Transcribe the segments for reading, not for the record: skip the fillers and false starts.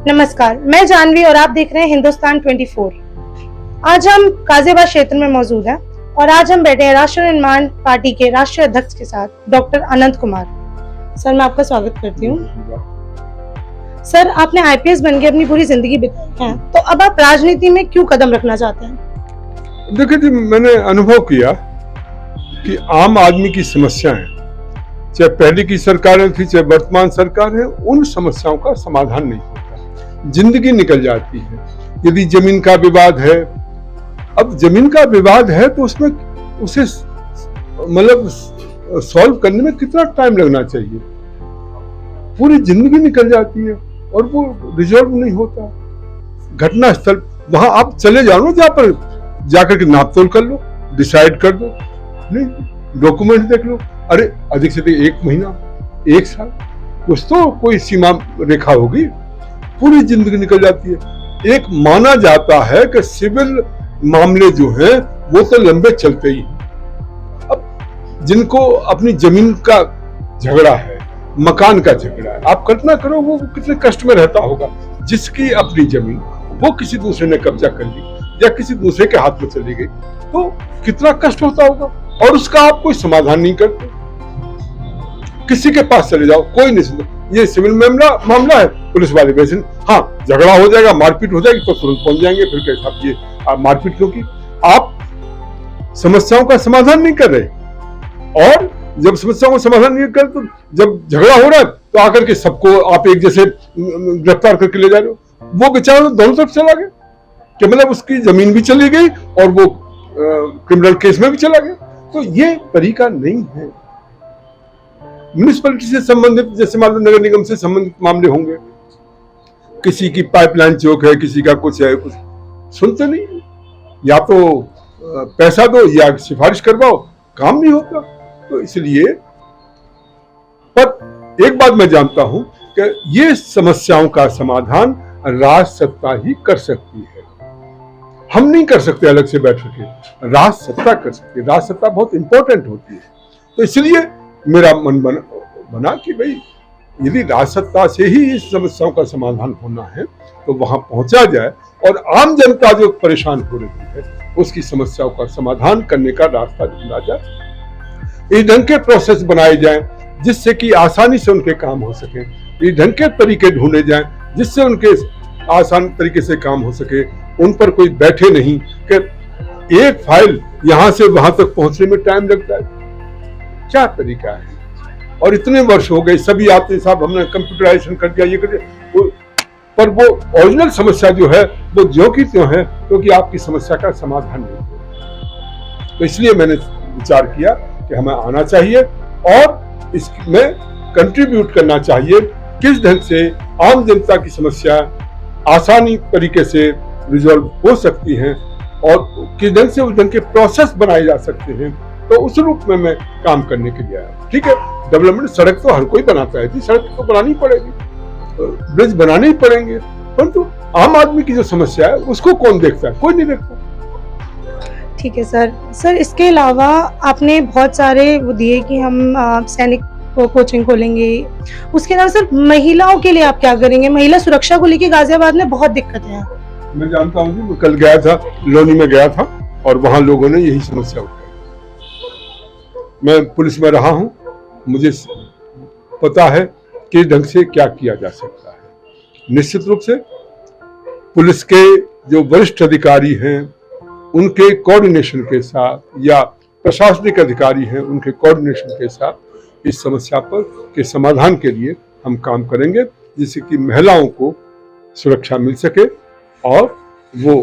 नमस्कार, मैं जानवी और आप देख रहे हैं हिंदुस्तान 24। आज हम गाजियाबाद क्षेत्र में मौजूद हैं और आज हम बैठे हैं राष्ट्र निर्माण पार्टी के राष्ट्रीय अध्यक्ष के साथ, डॉक्टर अनंत कुमार। सर, मैं आपका स्वागत करती हूँ। सर, आपने आईपीएस बन के अपनी पूरी जिंदगी बिताई है, तो अब आप राजनीति में क्यों कदम रखना चाहते हैं? देखिए जी, मैंने अनुभव किया कि आम आदमी की समस्याएं, चाहे पहले की सरकारें थी चाहे वर्तमान सरकार है, उन समस्याओं का समाधान नहीं होता, जिंदगी निकल जाती है। यदि जमीन का विवाद है, अब जमीन का विवाद है तो उसमें उसे मतलब सॉल्व करने में कितना टाइम लगना चाहिए, पूरी जिंदगी निकल जाती है और वो रिजॉल्व नहीं होता। घटना स्थल वहां आप चले जाओ ना, जहां पर जाकर के नाप तोल कर लो, डिसाइड कर दो, नहीं डॉक्यूमेंट देख लो, अरे अधिक से अधिक 1 महीना 1 साल, कुछ तो कोई सीमा रेखा होगी, पूरी जिंदगी निकल जाती है। एक माना जाता है कि सिविल मामले जो हैं वो तो लंबे चलते ही हैं। अब जिनको अपनी जमीन का झगड़ा है, मकान का झगड़ा है, आप कल्पना करो वो कितने कष्ट में रहता होगा। जिसकी अपनी जमीन वो किसी दूसरे ने कब्जा कर ली या किसी दूसरे के हाथ में चली गई, तो कितना कष्ट होता होगा, और उसका आप कोई समाधान नहीं करते। किसी के पास चले जाओ, कोई नहीं सुनता। ये सिविल मामला है, पुलिस वाले वैसे हाँ झगड़ा हो जाएगा, मारपीट हो जाएगी तो तुरंत पहुंच जाएंगे, फिर कैसे आप ये मारपीट क्यों की? आप समस्याओं का समाधान नहीं कर रहे, और जब समस्याओं का समाधान नहीं कर, तो जब झगड़ा हो रहा है तो आकर के सबको आप एक जैसे गिरफ्तार करके ले जा रहे हो। वो बेचारा दोनों तरफ चला गया, कि मतलब उसकी जमीन भी चली गई और वो क्रिमिनल केस में भी चला गया। तो ये तरीका नहीं है। म्युनिसिपैलिटी से संबंधित, जैसे मान लो नगर निगम से संबंधित मामले होंगे, किसी की पाइपलाइन चौक है, किसी का कुछ है, कुछ सुनते नहीं, या तो पैसा दो या सिफारिश करवाओ, काम नहीं होता। तो इसलिए, पर एक बात मैं जानता हूं कि ये समस्याओं का समाधान राज सत्ता ही कर सकती है, हम नहीं कर सकते अलग से बैठ के, राज सत्ता कर सकती है। राज सत्ता बहुत इंपॉर्टेंट होती है। तो इसलिए मेरा मन बना कि भाई यदि राज सत्ता से ही इस समस्याओं का समाधान होना है तो वहां पहुंचा जाए, और आम जनता जो परेशान हो रही है उसकी समस्याओं का समाधान करने का रास्ता ढूंढा जाए। इस ढंग के प्रोसेस बनाए जाएं जिससे कि आसानी से उनके काम हो सके, इस ढंग के तरीके ढूंढे जाएं जिससे उनके आसान तरीके से काम हो सके। उन पर कोई बैठे नहीं कि एक फाइल यहां से वहां तक पहुंचने में टाइम लगता है, क्या तरीका है? और इतने वर्ष हो गए, सभी आते साहब हमने कंप्यूटराइजेशन कर दिया, ये कर दिया, पर वो ओरिजिनल समस्या जो है वो ज्यों की त्यों है, क्योंकि आपकी समस्या का समाधान नहीं है। तो इसलिए मैंने विचार किया कि हमें आना चाहिए और इसमें कंट्रीब्यूट करना चाहिए, किस ढंग से आम जनता की समस्या आसानी तरीके से रिजॉल्व हो सकती हैं और किस ढंग से उस ढंग के प्रोसेस बनाए जा सकते हैं। तो उस रूप में मैं काम करने के लिए आया। ठीक है, डेवलपमेंट, सड़क तो हर कोई बनाता है जी, सड़क तो बनानी पड़ेगी, ब्रिज बनाने ही पड़ेंगे, परंतु आम आदमी की जो समस्या है उसको कौन देखता है? कोई नहीं देखता। ठीक है सर, इसके अलावा आपने बहुत सारे वो दिए कि हम सैनिक कोचिंग खोलेंगे, उसके अलावा सर महिलाओं के लिए आप क्या करेंगे? महिला सुरक्षा को लेकर गाजियाबाद में बहुत दिक्कत है। मैं जानता हूँ जी, मैं कल गया था, लोनी में गया था, और वहां लोगों ने यही समस्या उठाई। मैं पुलिस में रहा हूं, मुझे पता है किस ढंग से क्या किया जा सकता है। निश्चित रूप से पुलिस के जो वरिष्ठ अधिकारी हैं उनके कोऑर्डिनेशन के साथ, या प्रशासनिक अधिकारी हैं उनके कोऑर्डिनेशन के साथ इस समस्या पर के समाधान के लिए हम काम करेंगे, जिससे कि महिलाओं को सुरक्षा मिल सके और वो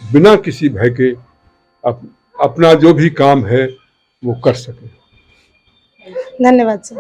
बिना किसी भय के अपना जो भी काम है वो कर सके। धन्यवाद सर।